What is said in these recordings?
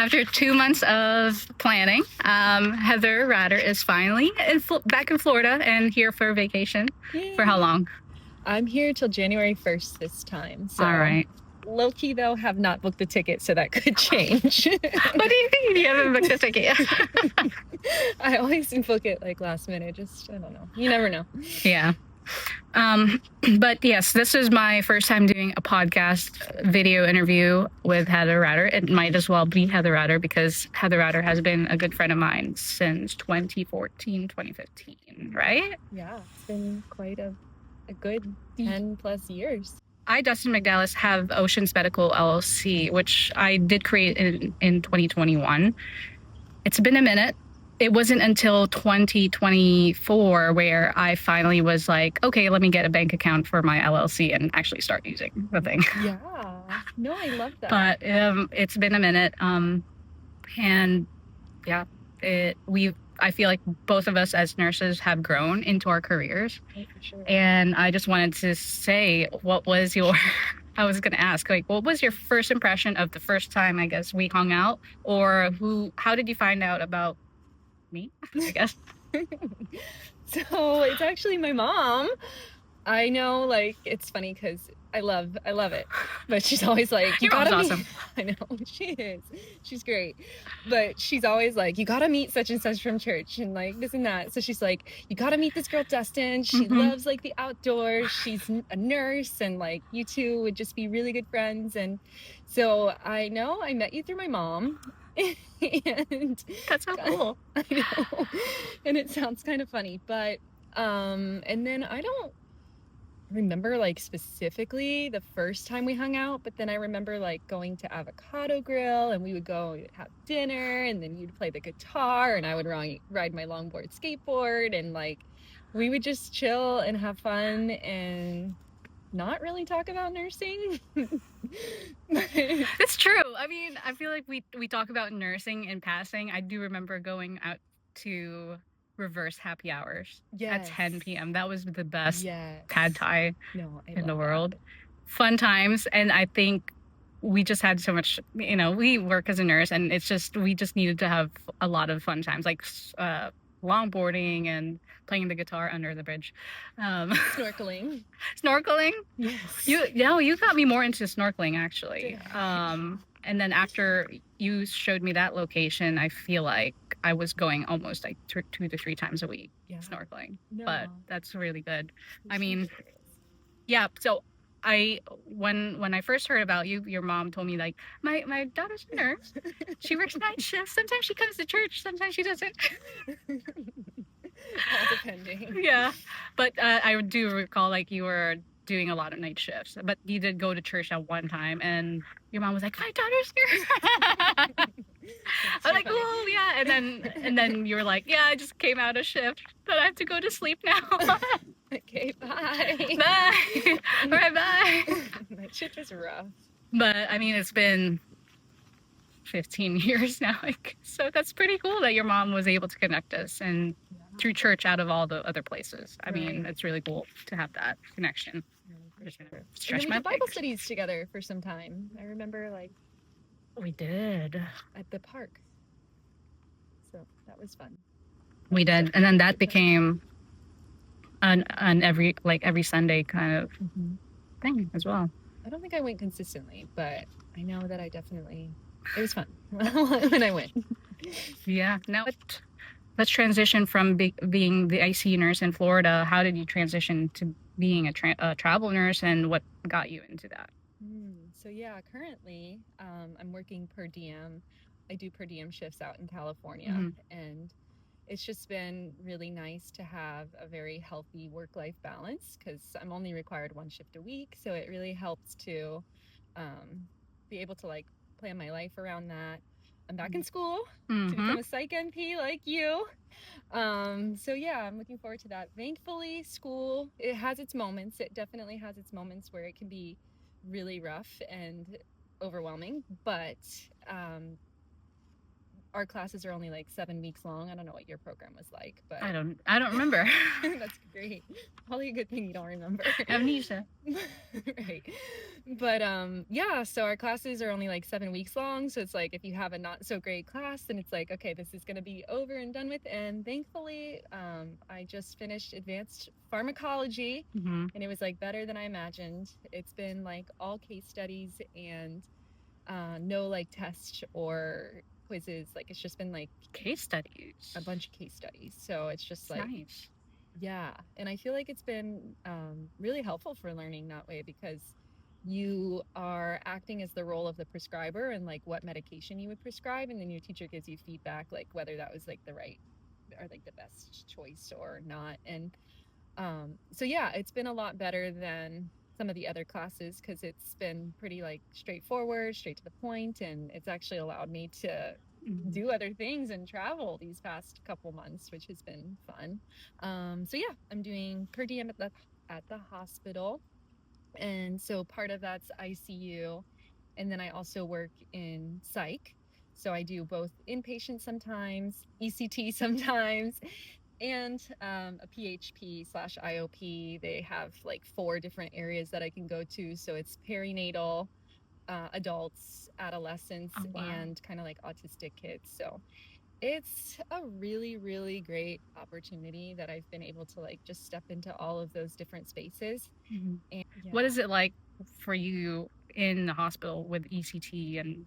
After 2 months of planning, Heather Radder is finally back in Florida and here for vacation. Yay. For how long? I'm here till January 1st this time. So All right. Low key though, have not booked the ticket, so that could change. What do you think? You haven't booked the ticket yet. I always book it like last minute. Just I don't know. You never know. Yeah. But yes, this is my first time doing a podcast video interview with Heather Radder. It might as well be Heather Radder because Heather Radder has been a good friend of mine since 2014, 2015, right? Yeah, it's been quite a good 10 plus years. I, Dustin McDallas, have Oceans Medical LLC, which I did create in 2021. It's been a minute. It wasn't until 2024 where I finally was like, okay, let me get a bank account for my LLC and actually start using the thing. Yeah. No, I love that. But it's been a minute. And yeah, I feel like both of us as nurses have grown into our careers. Oh, for sure. And I just wanted to say, what was your, I was going to ask, like, what was your first impression of the first time, I guess, we hung out? Or how did you find out about me, I guess? So it's actually my mom. I know, like, it's funny because I love it, but she's always like, Your mom's awesome. I know, she is. She's great. But she's always like, you gotta meet such and such from church and like this and that. So she's like, you gotta meet this girl, Dustin. She loves like the outdoors. She's a nurse and like you two would just be really good friends. And so I know I met you through my mom. And that's so cool. I know. And it sounds kind of funny, but and then I don't remember like specifically the first time we hung out, but then I remember like going to Avocado Grill and we would go have dinner and then you'd play the guitar and I would ride my longboard skateboard and like we would just chill and have fun and not really talk about nursing. It's true. I mean, I feel like we talk about nursing in passing. I do remember going out to reverse happy hours at 10 p.m. That was the best pad thai in the world. Fun times. And I think we just had so much, we work as a nurse and it's just, we just needed to have a lot of fun times, like longboarding and playing the guitar under the bridge. Snorkeling. Snorkeling? Yes. You got me more into snorkeling actually. And then after you showed me that location, I feel like I was going almost like 2 to 3 times a week snorkeling. No. But that's really good. I mean, yeah. So when I first heard about you, your mom told me like, my daughter's a nurse. She works night shifts. Sometimes she comes to church. Sometimes she doesn't. All depending. Yeah. But I do recall like you were doing a lot of night shifts, but you did go to church at one time and your mom was like, my daughter's here. I'm like, oh yeah. And then you were like, yeah, I just came out of shift, but I have to go to sleep now. Okay, bye. Bye. All right, bye. Night shift is rough. But I mean, it's been 15 years now, like, so that's pretty cool that your mom was able to connect us and through church out of all the other places. I mean, it's really cool to have that connection. And we did Bible studies together for some time. I remember like we did at the park. So that was fun. We did. And then that became an every Sunday kind of thing as well. I don't think I went consistently, but I know that it was fun when I went. Yeah. Now let's transition from being the ICU nurse in Florida. How did you transition to being a travel nurse and what got you into that? So yeah, currently I'm working per diem. I do per diem shifts out in California and it's just been really nice to have a very healthy work-life balance because I'm only required 1 shift a week. So it really helps to be able to like plan my life around that. I'm back in school to become a psych NP like you. So yeah, I'm looking forward to that. Thankfully, school, it has its moments. It definitely has its moments where it can be really rough and overwhelming, but our classes are only like 7 weeks long. I don't know what your program was like, but I don't remember. That's great. Probably a good thing you don't remember. Amnesia. Right. But yeah, so our classes are only like 7 weeks long. So it's like if you have a not so great class, then it's like, okay, this is gonna be over and done with. And thankfully, I just finished advanced pharmacology, and it was like better than I imagined. It's been like all case studies and no like tests or quizzes. Like it's just been like Case studies. a bunch of case studies. So it's just That's like nice. yeah, and I feel like it's been really helpful for learning that way because you are acting as the role of the prescriber and like what medication you would prescribe, and then your teacher gives you feedback like whether that was like the right or like the best choice or not. And so yeah, it's been a lot better than some of the other classes because it's been pretty like straightforward, straight to the point, and it's actually allowed me to do other things and travel these past couple months, which has been fun. So yeah, I'm doing per diem at the hospital, and so part of that's ICU, and then I also work in psych. So I do both inpatient sometimes, ECT sometimes, and a PHP/IOP. They have like 4 different areas that I can go to. So it's perinatal, adults, adolescents, and kind of like autistic kids. So it's a really, really great opportunity that I've been able to like just step into all of those different spaces. And yeah. What is it like for you in the hospital with ECT and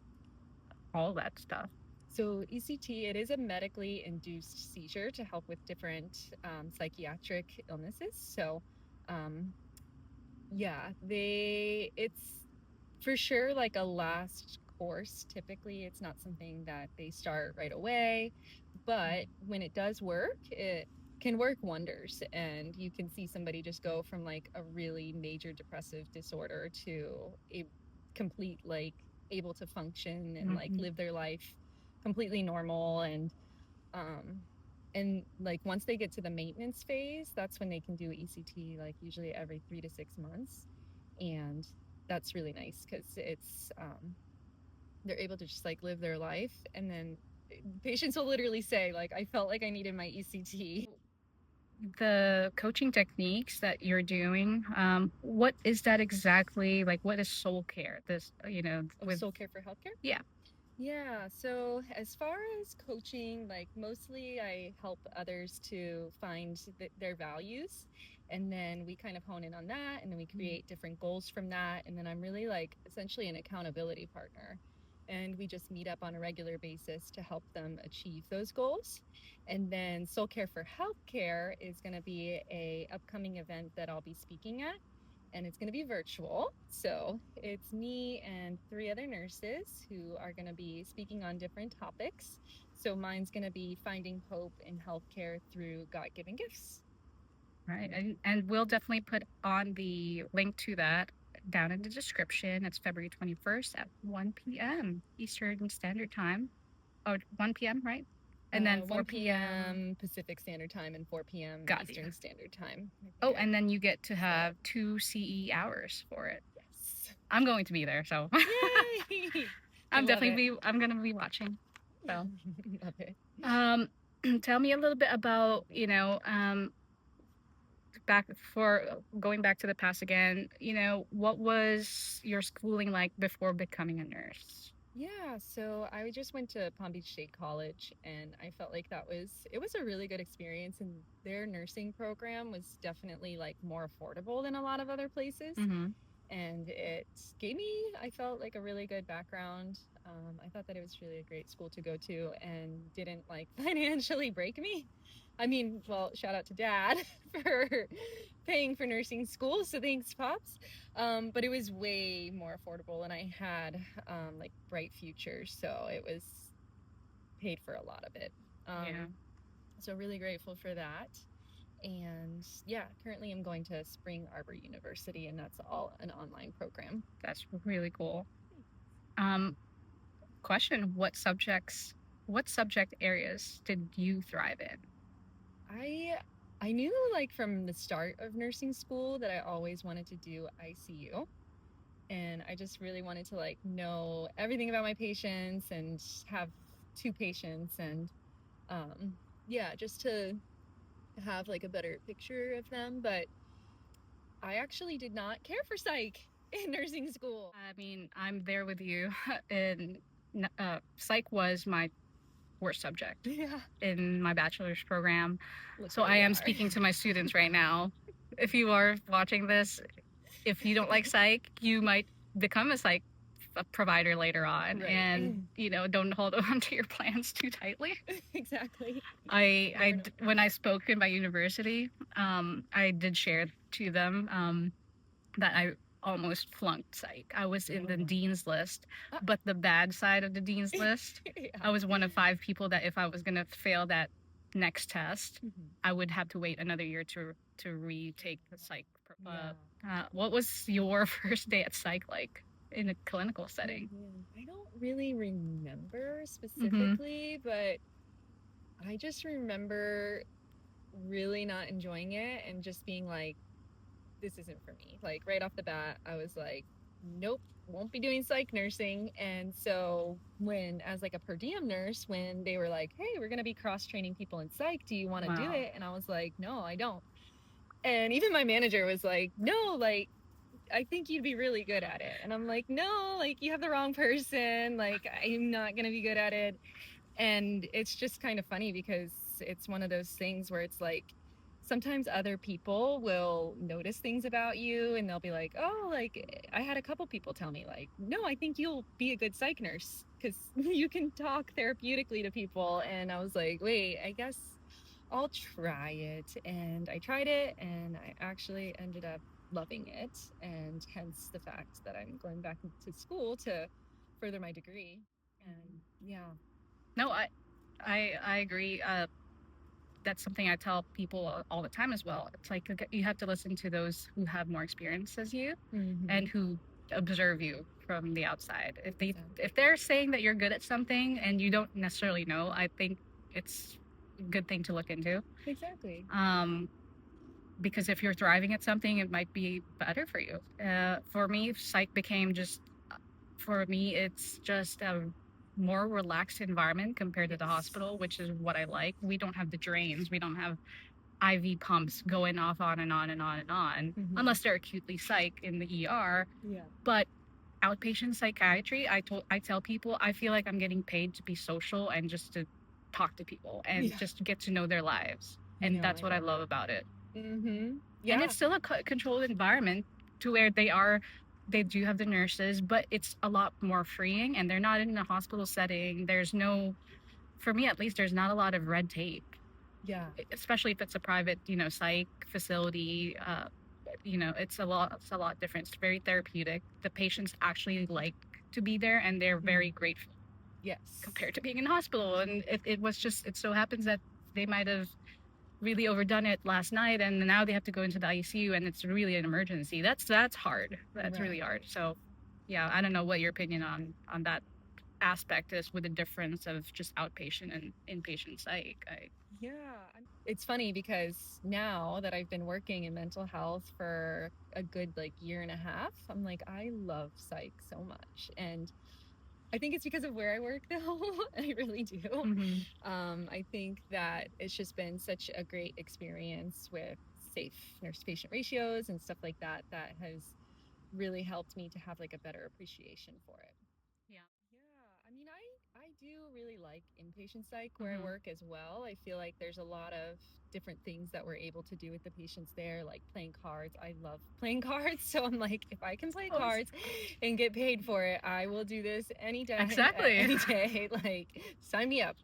all that stuff? So ECT, it is a medically induced seizure to help with different psychiatric illnesses. So yeah, it's for sure like a last course. Typically, it's not something that they start right away, but when it does work, it can work wonders, and you can see somebody just go from like a really major depressive disorder to a complete like able to function and like live their life completely normal. And like once they get to the maintenance phase, that's when they can do ECT like usually every 3 to 6 months, and that's really nice because it's they're able to just like live their life. And then patients will literally say like, I felt like I needed my ECT. The coaching techniques that you're doing, what is that exactly? Like, what is Soulcare? This, with Soulcare for healthcare? Yeah. Yeah, so as far as coaching, like mostly I help others to find their values, and then we kind of hone in on that, and then we create different goals from that, and then I'm really like essentially an accountability partner, and we just meet up on a regular basis to help them achieve those goals. And then Soulcare for Healthcare is going to be a upcoming event that I'll be speaking at, and it's going to be virtual. So it's me and 3 other nurses who are going to be speaking on different topics. So mine's going to be finding hope in healthcare through God-given gifts. Right. And we'll definitely put on the link to that down in the description. It's February 21st at 1 p.m. Eastern Standard Time. Oh, 1 p.m., right? And then 4 p.m. Pacific Standard Time and 4 p.m. Eastern Standard Time. Oh, and then you get to have 2 CE hours for it. Yes. I'm going to be there, so Yay! I'm going to be watching. So Love it. Tell me a little bit about, going back to the past again, what was your schooling like before becoming a nurse? Yeah, so I just went to Palm Beach State College, and I felt like it was a really good experience, and their nursing program was definitely like more affordable than a lot of other places. And it gave me, I felt like a really good background. I thought that it was really a great school to go to and didn't like financially break me. I mean, well, shout out to Dad for paying for nursing school, so thanks, Pops. But it was way more affordable, and I had like bright futures, so it was paid for a lot of it. So really grateful for that. And yeah, currently I'm going to Spring Arbor University, and that's all an online program. That's really cool. Question, what subject areas did you thrive in? I knew like from the start of nursing school that I always wanted to do ICU, and I just really wanted to like know everything about my patients and have to patients, and yeah, just to have like a better picture of them. But I actually did not care for psych in nursing school. I mean, I'm there with you. And psych was my worst subject in my bachelor's program. So I am speaking to my students right now. If you are watching this, if you don't like psych, you might become a psych provider later on, and don't hold on to your plans too tightly. Exactly. When I spoke in my university, I did share to them that I almost flunked psych. I was in the dean's list, but the bad side of the dean's list, I was one of 5 people that if I was going to fail that next test, I would have to wait another year to retake the psych. What was your first day at psych like in a clinical setting? I don't really remember specifically, but I just remember really not enjoying it and just being like, this isn't for me. Like right off the bat, I was like, nope, won't be doing psych nursing. And so when, as like a per diem nurse, when they were like, hey, we're going to be cross training people in psych, do you want to do it? And I was like, no, I don't. And even my manager was like, no, like, I think you'd be really good at it. And I'm like, no, like you have the wrong person. Like I'm not going to be good at it. And it's just kind of funny because it's one of those things where it's like, sometimes other people will notice things about you and they'll be like, oh, like I had a couple people tell me like, no, I think you'll be a good psych nurse because you can talk therapeutically to people. And I was like, wait, I guess I'll try it. And I tried it and I actually ended up loving it, and hence the fact that I'm going back to school to further my degree. And yeah. No, I agree. That's something I tell people all the time as well. It's like you have to listen to those who have more experience as you and who observe you from the outside. If they're saying that you're good at something and you don't necessarily know, I think it's a good thing to look into. Exactly. Because if you're thriving at something, it might be better for you. For me, psych became it's just a more relaxed environment compared to the hospital, which is what I like. We don't have the drains. We don't have IV pumps going off on and on and on and on, unless they're acutely psych in the ER. Yeah. But outpatient psychiatry, I tell people, I feel like I'm getting paid to be social and just to talk to people and just to get to know their lives. And that's what I love about it. Yeah. And it's still a controlled environment to where they do have the nurses, but it's a lot more freeing and they're not in a hospital setting. For me at least, there's not a lot of red tape. Yeah. Especially if it's a private, psych facility, it's a lot different. It's very therapeutic. The patients actually like to be there and they're very grateful. Yes. Compared to being in a hospital. And it so happens that they might have really overdone it last night and now they have to go into the ICU and it's really an emergency. That's hard. That's really hard. So yeah, I don't know what your opinion on that aspect is with the difference of just outpatient and inpatient psych. Yeah, it's funny because now that I've been working in mental health for a good like year and a half, I'm like, I love psych so much. And I think it's because of where I work though. I really do. I think that it's just been such a great experience with safe nurse-patient ratios and stuff like that has really helped me to have like a better appreciation for it. Yeah. I mean, I do really like inpatient psych where I work as well. I feel like there's a lot of different things that we're able to do with the patients there, like playing cards. I love playing cards. So I'm like, if I can play cards and get paid for it, I will do this any day. Exactly. Any day. Like, sign me up.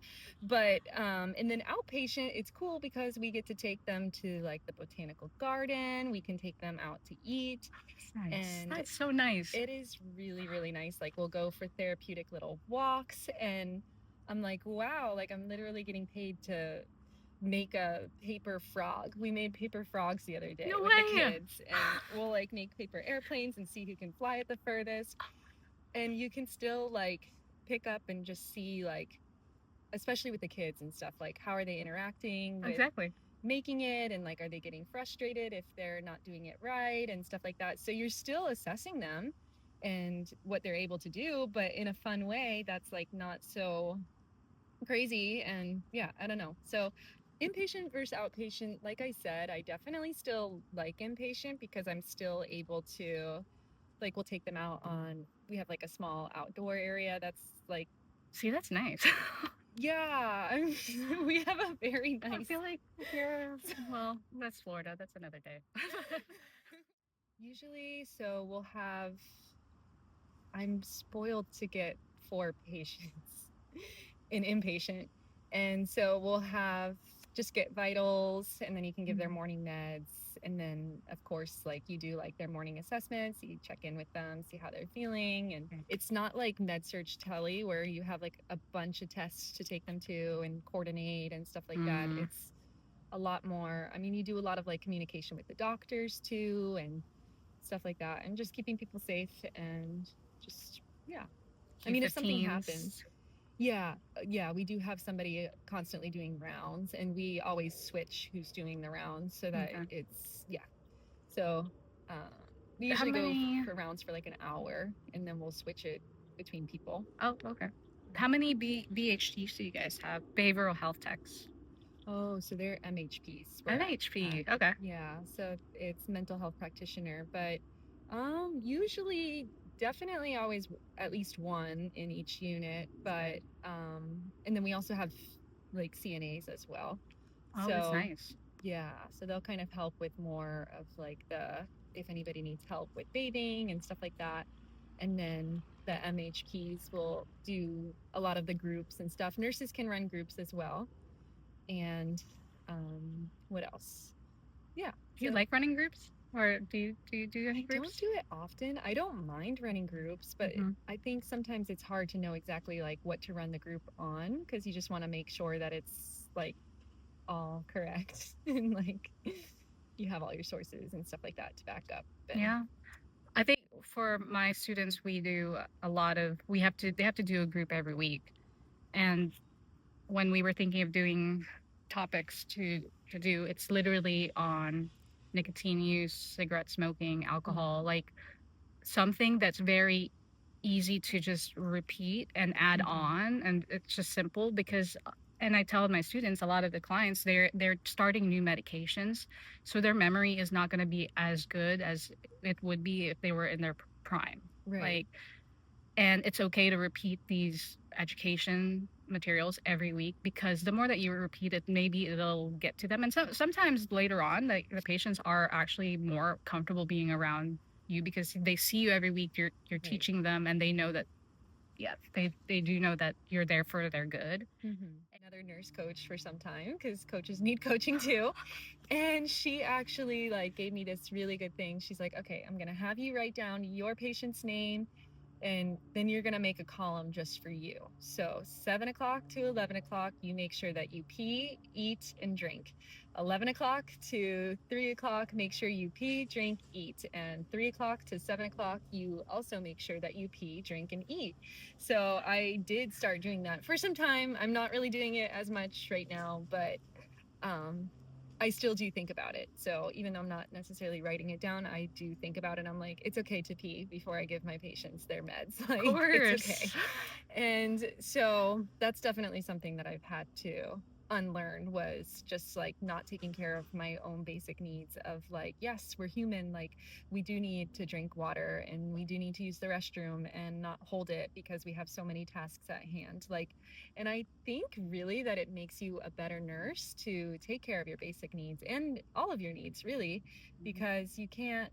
But, and then outpatient, it's cool because we get to take them to like the botanical garden. We can take them out to eat. Nice. And that's so nice. It is really, really nice. Like we'll go for therapeutic little walks and I'm like, wow, like I'm literally getting paid to make a paper frog. We made paper frogs the other day with the kids and we'll like make paper airplanes and see who can fly it the furthest. And you can still like pick up and just see like, especially with the kids and stuff, like how are they interacting with making it, and like are they getting frustrated if they're not doing it right and stuff like that. So you're still assessing them and what they're able to do, but in a fun way that's like not so crazy. And yeah, I don't know. So inpatient versus outpatient, like I said, I definitely still like inpatient because I'm still able to, like, we'll take them out on, we have like a small outdoor area that's like, See, that's nice. yeah, we have a very nice. I feel like here, well, that's Florida. That's another day. Usually, so we'll have, I'm spoiled to get 4 patients in inpatient. And so we'll have, just get vitals, and then you can give their morning meds. And then, of course, like you do like their morning assessments, you check in with them, see how they're feeling. And it's not like med surg tele where you have like a bunch of tests to take them to and coordinate and stuff like that. It's a lot more, I mean, you do a lot of like communication with the doctors too and stuff like that, and just keeping people safe and just, yeah. I mean, if something happens, yeah, we do have somebody constantly doing rounds, and we always switch who's doing the rounds so that it's, yeah. So we usually go for rounds for like an hour, and then we'll switch it between people. Oh, okay. How many BHTs do you guys have? Behavioral health techs. Oh, so they're MHPs. MHP, okay. Yeah, so it's mental health practitioner, but usually definitely always at least one in each unit, but and then we also have like CNAs as well. Oh, so that's nice. Yeah, so they'll kind of help with more of like the, if anybody needs help with bathing and stuff like that. And then the MHPs will do a lot of the groups and stuff. Nurses can run groups as well. And what else? Yeah. Do you like running groups? Or do you do any groups? I don't do it often. I don't mind running groups, but I think sometimes it's hard to know exactly like what to run the group on, because you just want to make sure that it's like all correct and like you have all your sources and stuff like that to back up. Yeah. I think for my students, we do a lot of, they have to do a group every week. And when we were thinking of doing topics to do, it's literally on nicotine use, cigarette smoking, alcohol, like something that's very easy to just repeat and add on, and it's just simple. Because, and I tell my students, a lot of the clients, they're starting new medications, so their memory is not going to be as good as it would be if they were in their prime. Like, and it's okay to repeat these education materials every week, because the more that you repeat it, maybe it'll get to them. And so sometimes later on, like, the patients are actually more comfortable being around you because they see you every week, you're teaching them, and they know that, yeah, they do know that you're there for their good. Another nurse coach for some time, because coaches need coaching too, and she actually like gave me this really good thing. She's like, okay, I'm gonna have you write down your patient's name, and then you're going to make a column just for you. So 7 o'clock to 11 o'clock, you make sure that you pee, eat, and drink. 11 o'clock to 3 o'clock, make sure you pee, drink, eat. And 3 o'clock to 7 o'clock, you also make sure that you pee, drink, and eat. So I did start doing that for some time. I'm not really doing it as much right now, but I still do think about it. So even though I'm not necessarily writing it down, I do think about it. I'm like, it's okay to pee before I give my patients their meds. Like, of course. It's okay. And so that's definitely something that I've had to unlearn, was just like not taking care of my own basic needs of like, yes, we're human, like we do need to drink water and we do need to use the restroom and not hold it because we have so many tasks at hand. Like, and I think really that it makes you a better nurse to take care of your basic needs and all of your needs, really, because you can't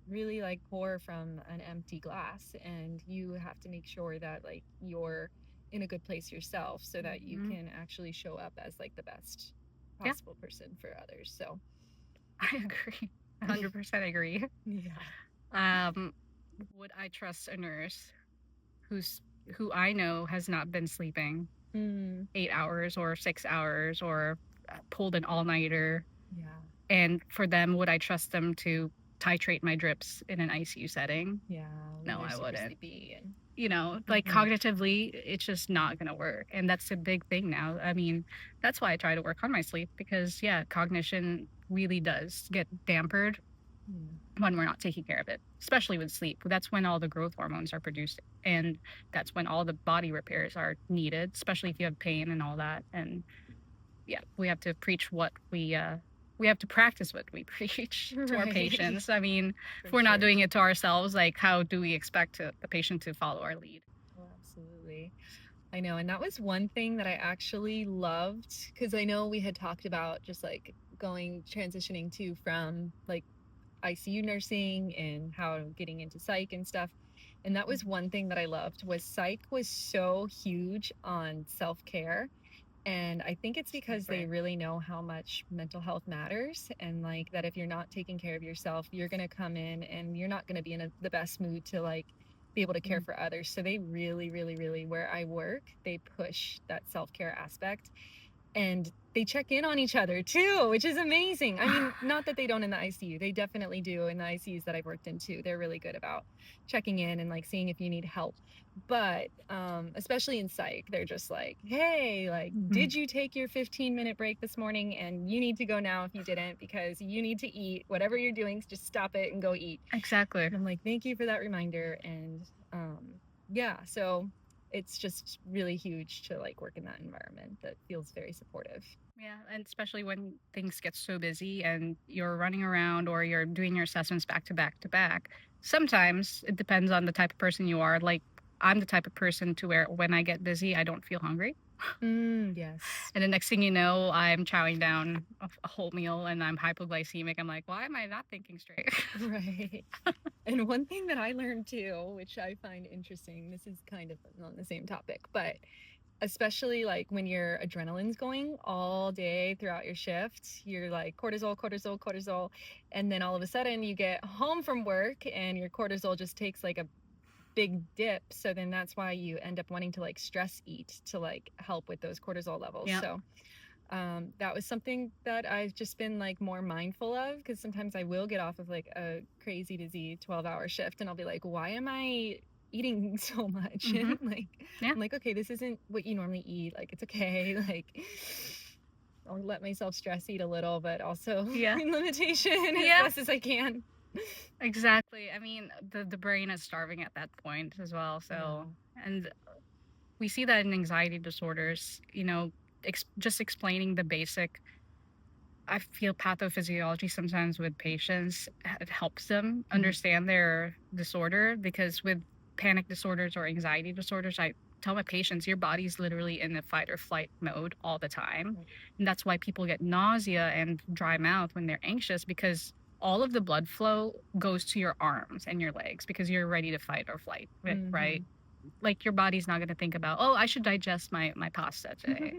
really like pour from an empty glass, and you have to make sure that like you're in a good place yourself so that you can actually show up as like the best possible person for others. So I agree. 100% agree. Yeah. Would I trust a nurse who I know has not been sleeping 8 hours or 6 hours or pulled an all-nighter? Yeah. And for them, would I trust them to titrate my drips in an ICU setting? Yeah. No, I wouldn't. You know, like cognitively, it's just not going to work. And that's a big thing now. I mean, that's why I try to work on my sleep, because, yeah, cognition really does get dampered when we're not taking care of it, especially with sleep. That's when all the growth hormones are produced, and that's when all the body repairs are needed, especially if you have pain and all that. And yeah, we have to preach what we have to practice what we preach to our patients. I mean, if we're not doing it to ourselves, like, how do we expect the patient to follow our lead? Oh, absolutely. I know. And that was one thing that I actually loved, because I know we had talked about just like transitioning to from like ICU nursing and how getting into psych and stuff. And that was one thing that I loved, was psych was so huge on self-care. And I think it's because they really know how much mental health matters, and like that if you're not taking care of yourself, you're going to come in and you're not going to be in the best mood to like be able to care for others. So they really, really, really, where I work, they push that self-care aspect. And they check in on each other too, which is amazing. I mean, not that they don't in the ICU. They definitely do in the ICUs that I've worked in too. They're really good about checking in and like seeing if you need help. But especially in psych, they're just like, hey, like, did you take your 15-minute break this morning? And you need to go now if you didn't, because you need to eat. Whatever you're doing, just stop it and go eat. Exactly. And I'm like, thank you for that reminder. And yeah, so it's just really huge to like work in that environment that feels very supportive. Yeah, and especially when things get so busy and you're running around or you're doing your assessments back to back to back. Sometimes it depends on the type of person you are. Like, I'm the type of person to where when I get busy, I don't feel hungry. Yes. And the next thing you know, I'm chowing down a whole meal and I'm hypoglycemic. I'm like, why am I not thinking straight? Right. And one thing that I learned too, which I find interesting, this is kind of on the same topic, but especially like when your adrenaline's going all day throughout your shift, you're like cortisol, cortisol, cortisol. And then all of a sudden you get home from work and your cortisol just takes like a big dip. So then that's why you end up wanting to like stress eat to like help with those cortisol levels. Yeah. So that was something that I've just been like more mindful of, because sometimes I will get off of like a crazy busy 12-hour shift and I'll be like, why am I eating so much? And like, I'm like, okay, this isn't what you normally eat. Like, it's okay. Like, I'll let myself stress eat a little, but also in limitation as best as I can. Exactly. I mean, the brain is starving at that point as well. So, and we see that in anxiety disorders, you know, just explaining the basic, I feel, pathophysiology sometimes with patients, it helps them understand their disorder, because with panic disorders or anxiety disorders, I tell my patients, your body's literally in a fight or flight mode all the time. And that's why people get nausea and dry mouth when they're anxious, because all of the blood flow goes to your arms and your legs because you're ready to fight or flight, right? Like, your body's not going to think about, oh, I should digest my pasta today.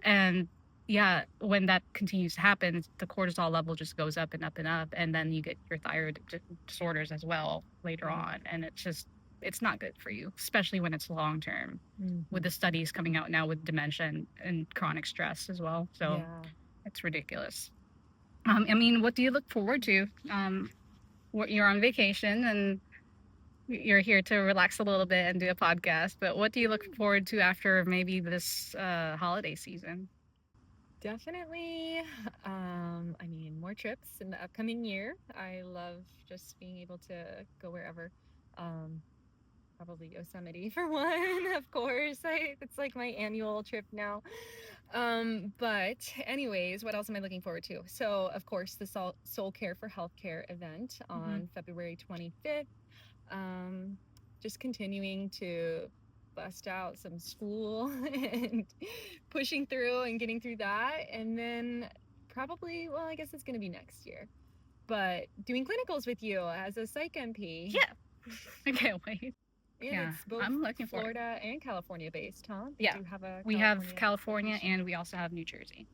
And yeah, when that continues to happen, the cortisol level just goes up and up and up. And then you get your thyroid disorders as well later on. And it's not good for you, especially when it's long term, with the studies coming out now with dementia and chronic stress as well. So it's ridiculous. I mean, what do you look forward to? You're on vacation and you're here to relax a little bit and do a podcast, but what do you look forward to after maybe this holiday season? Definitely, I mean, more trips in the upcoming year. I love just being able to go wherever. Probably Yosemite for one, of course. It's like my annual trip now. But anyways, what else am I looking forward to? So, of course, the Soulcare for Healthcare event on February 25th. Just continuing to bust out some school and pushing through and getting through that. And then probably, well, I guess it's going to be next year, but doing clinicals with you as a psych MP. Yeah. I can't wait. And it's both I'm looking Florida and California based, huh? Yeah. We have California and we also have New Jersey.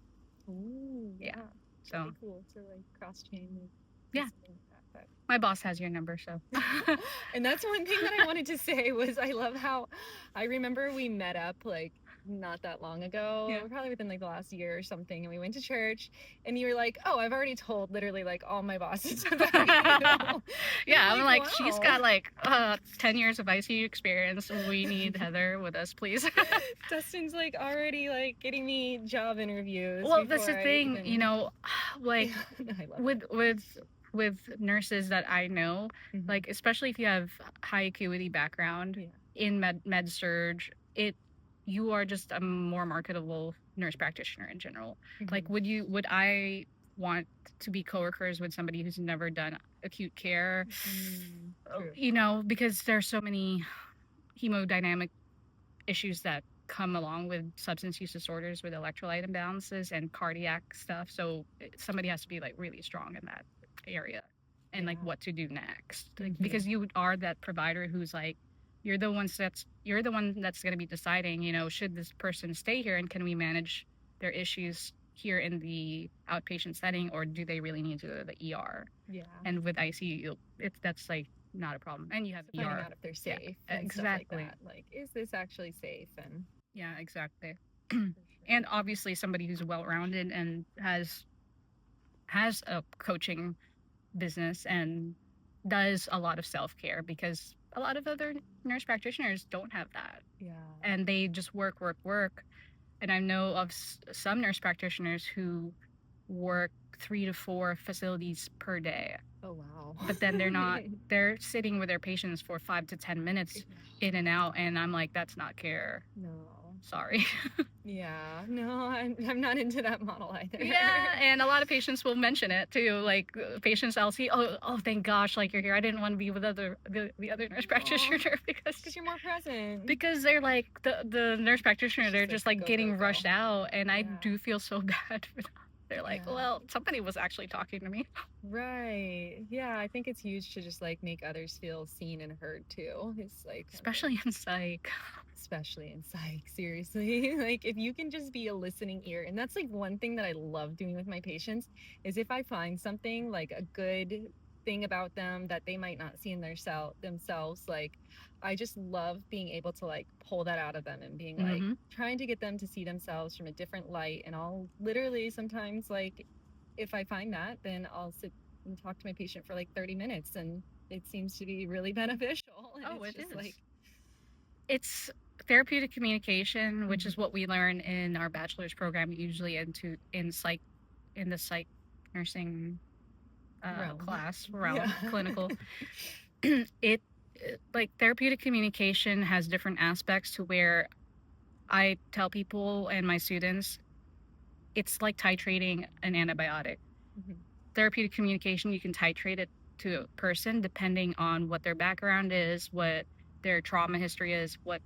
Ooh, yeah. So really cool to like cross chain. Yeah. My boss has your number, so. And that's one thing that I wanted to say was I love how I remember we met up like not that long ago, probably within like the last year or something, and we went to church and you were like, oh, I've already told literally like all my bosses about you. Yeah, I'm like, wow. She's got like 10 years of ICU experience. We need Heather with us, please. Dustin's like already like getting me job interviews. Well, that's the thing, you know, like with with nurses that I know, like especially if you have high acuity background in med surge, you are just a more marketable nurse practitioner in general. Like would I want to be coworkers with somebody who's never done acute care? You know, because there's so many hemodynamic issues that come along with substance use disorders with electrolyte imbalances and cardiac stuff. So somebody has to be like really strong in that area and like what to do next. Like, because you are that provider who's like, you're the one that's going to be deciding, you know, should this person stay here and can we manage their issues here in the outpatient setting, or do they really need to go to the ER? Yeah. And with ICU, that's like not a problem. And you have finding out if they're safe and exactly stuff like that. Like, is this actually safe? And yeah, exactly. And obviously somebody who's well-rounded and has a coaching business and does a lot of self-care, because a lot of other nurse practitioners don't have that. Yeah. And they just work. And I know of some nurse practitioners who work 3 to 4 facilities per day. Oh, wow. But then they're sitting with their patients for 5 to 10 minutes in and out. And I'm like, that's not care. No. Sorry. Yeah. No, I'm not into that model either. Yeah. And a lot of patients will mention it too. Like patients I'll see, oh, thank gosh, like you're here. I didn't want to be with the other nurse practitioner because you're more present. Because they're like the nurse practitioner, they're just like getting rushed out. And I do feel so bad for them. They're like, well, somebody was actually talking to me. Right. Yeah, I think it's huge to just like make others feel seen and heard too. It's like especially in psych. Especially in psych, seriously. Like if you can just be a listening ear. And that's like one thing that I love doing with my patients is if I find something like a good thing about them that they might not see in themselves, like I just love being able to like pull that out of them and being like trying to get them to see themselves from a different light. And I'll literally sometimes, like if I find that, then I'll sit and talk to my patient for like 30 minutes and it seems to be really beneficial. And it is. Like it's therapeutic communication, which is what we learn in our bachelor's program, usually in the psych nursing class around clinical. It like therapeutic communication has different aspects to where I tell people and my students it's like titrating an antibiotic. Therapeutic communication, you can titrate it to a person depending on what their background is, what their trauma history is, what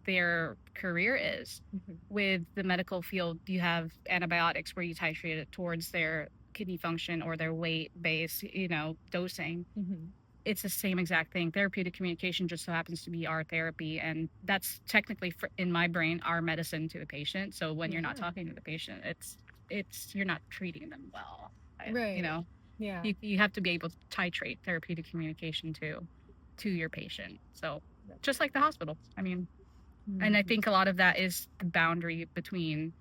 their career is. With the medical field, you have antibiotics where you titrate it towards their kidney function or their weight base, you know, dosing. It's the same exact thing. Therapeutic communication just so happens to be our therapy, and that's technically in my brain our medicine to the patient. So when you're not talking to the patient, it's you're not treating them well, right? You know, you have to be able to titrate therapeutic communication to your patient. So just like the hospital, I mean. And I think a lot of that is the boundary between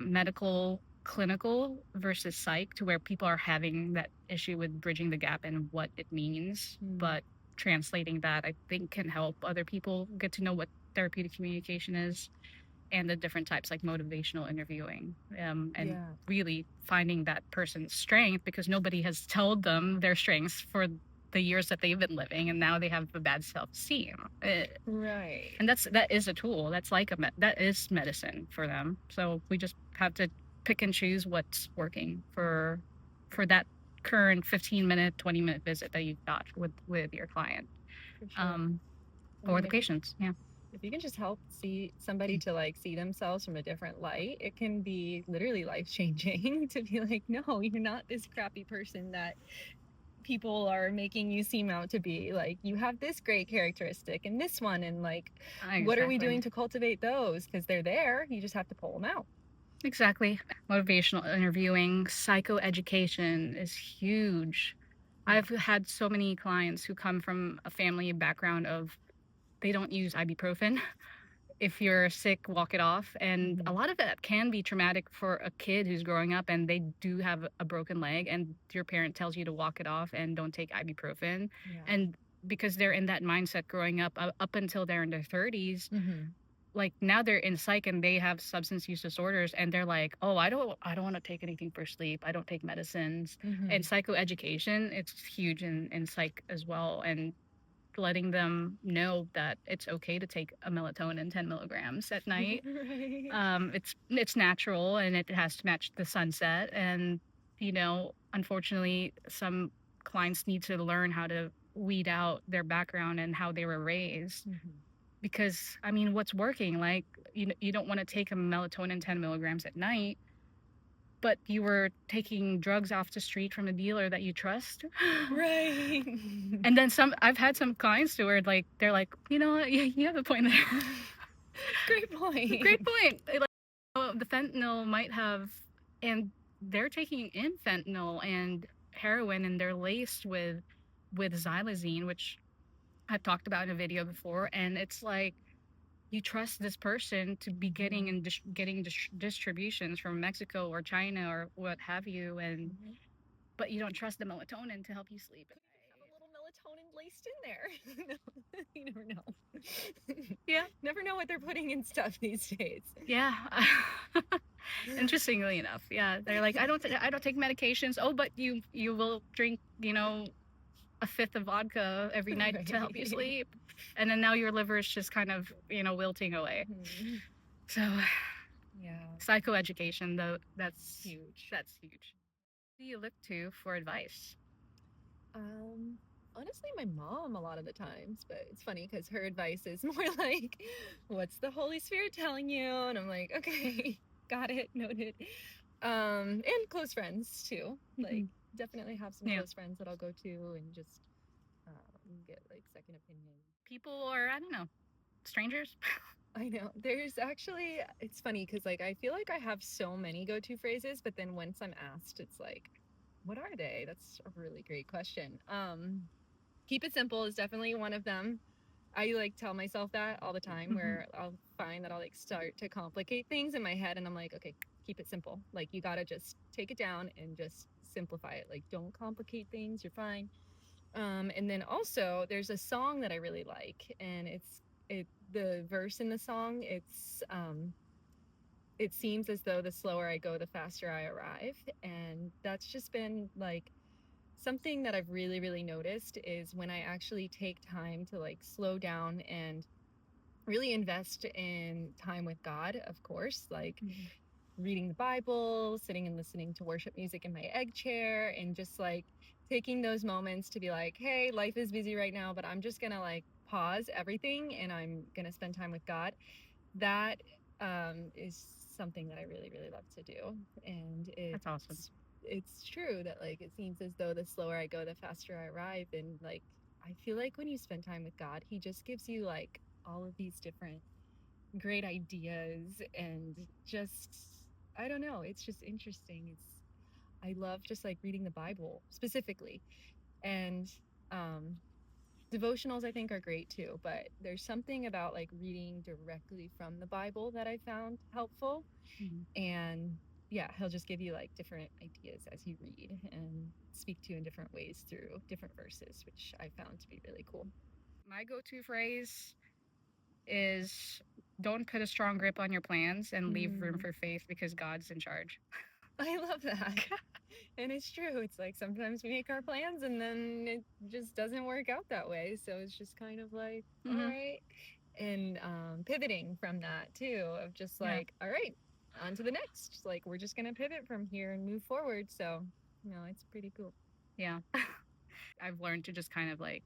medical, clinical versus psych, to where people are having that issue with bridging the gap and what it means. But translating that, I think, can help other people get to know what therapeutic communication is and the different types, like motivational interviewing, and really finding that person's strength, because nobody has told them their strengths for the years that they've been living, and now they have a bad self-esteem. Right. And that is a tool. That's like that is medicine for them. So we just have to pick and choose what's working for that current 15-minute, 20-minute visit that you've got with your client, or the patients. Yeah. If you can just help somebody to like see themselves from a different light, it can be literally life-changing to be like, no, you're not this crappy person that people are making you seem out to be. Like, you have this great characteristic and this one, and like what are we doing to cultivate those? Because they're there, you just have to pull them out. Exactly. Motivational interviewing, psychoeducation is huge. I've had so many clients who come from a family background of they don't use ibuprofen. If you're sick, walk it off. And a lot of that can be traumatic for a kid who's growing up and they do have a broken leg, and your parent tells you to walk it off and don't take ibuprofen. And because they're in that mindset growing up until they're in their 30s, like now they're in psych and they have substance use disorders, and they're like, oh, I don't want to take anything for sleep. I don't take medicines. And psychoeducation, it's huge in psych as well, and letting them know that it's okay to take a melatonin 10 milligrams at night. Right. It's natural and it has to match the sunset. And unfortunately, some clients need to learn how to weed out their background and how they were raised. Because I mean, what's working? Like, you don't want to take a melatonin 10 milligrams at night, but you were taking drugs off the street from a dealer that you trust. Right. And then I've had some clients who are like, they're like, you have a point there. Great point. Great point. Like, the fentanyl might have, and they're taking in fentanyl and heroin, and they're laced with xylazine, which I've talked about in a video before. And it's like, you trust this person to be getting and getting distributions from Mexico or China or what have you, and but you don't trust the melatonin to help you sleep. Could have a little melatonin laced in there. No, you never know. Yeah, never know what they're putting in stuff these days. Yeah. Interestingly enough, yeah, they're like, I don't take medications. Oh, but you will drink, a fifth of vodka every night to help you sleep. And then now your liver is just kind of, wilting away. So, yeah. Psychoeducation, though, that's huge. That's huge. Who do you look to for advice? Honestly, my mom a lot of the times, but it's funny because her advice is more like, what's the Holy Spirit telling you? And I'm like, okay, got it, noted. And close friends too. Like, definitely have some close friends that I'll go to and just get like second opinion. People, or I don't know, strangers. I know. There's actually, it's funny because like I feel like I have so many go-to phrases, but then once I'm asked, it's like, what are they? That's a really great question. Keep it simple is definitely one of them. I like tell myself that all the time, where I'll find that I'll like start to complicate things in my head, and I'm like, okay, keep it simple. Like, you gotta just take it down and just simplify it. Like, don't complicate things. You're fine. And then also there's a song that I really like, and the verse in the song, it seems as though the slower I go, the faster I arrive. And that's just been like something that I've really, really noticed is when I actually take time to like slow down and really invest in time with God, of course, like reading the Bible, sitting and listening to worship music in my egg chair, and just like taking those moments to be like, hey, life is busy right now, but I'm just gonna like pause everything and I'm gonna spend time with God. That is something that I really, really love to do. And that's awesome. It's true that like it seems as though the slower I go, the faster I arrive. And like I feel like when you spend time with God, he just gives you like all of these different great ideas, and just I don't know, it's just interesting. I love just like reading the Bible specifically, and devotionals I think are great too, but there's something about like reading directly from the Bible that I found helpful. And yeah, he'll just give you like different ideas as you read and speak to you in different ways through different verses, which I found to be really cool. My go-to phrase is, don't put a strong grip on your plans and leave room for faith, because God's in charge. I love that. And it's true. It's like sometimes we make our plans and then it just doesn't work out that way. So it's just kind of like, all right. And pivoting from that too, of just like, all right, on to the next. Like, we're just going to pivot from here and move forward. So, it's pretty cool. Yeah. I've learned to just kind of like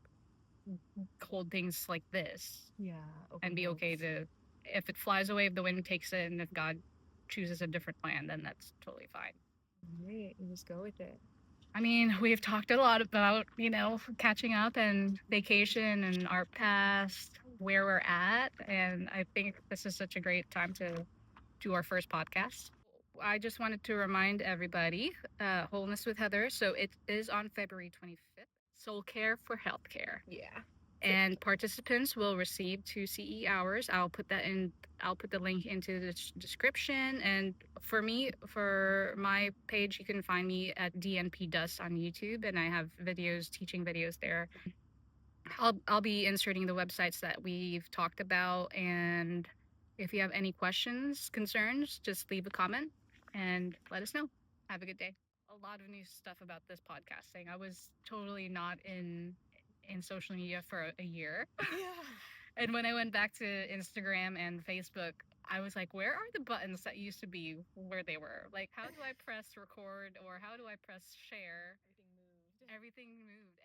hold things like this. Yeah. And be okay to, if it flies away, if the wind takes it, and if God chooses a different plan, then that's totally fine. Right. You just go with it. I mean, we've talked a lot about, catching up and vacation and our past, where we're at. And I think this is such a great time to do our first podcast. I just wanted to remind everybody, Wholeness with Heather. So it is on February 25th. Soulcare for healthcare. Yeah. And participants will receive 2 CE hours. I'll put the link into the description. And for my page, you can find me at DNP Dust on YouTube, and I have teaching videos there. I'll be inserting the websites that we've talked about, and If you have any questions, concerns, just leave a comment and let us know. Have a good day. A lot of new stuff about this podcasting. I was totally not in social media for a year. Yeah. And when I went back to Instagram and Facebook, I was like, where are the buttons that used to be where they were? Like, how do I press record or how do I press share? Everything moved.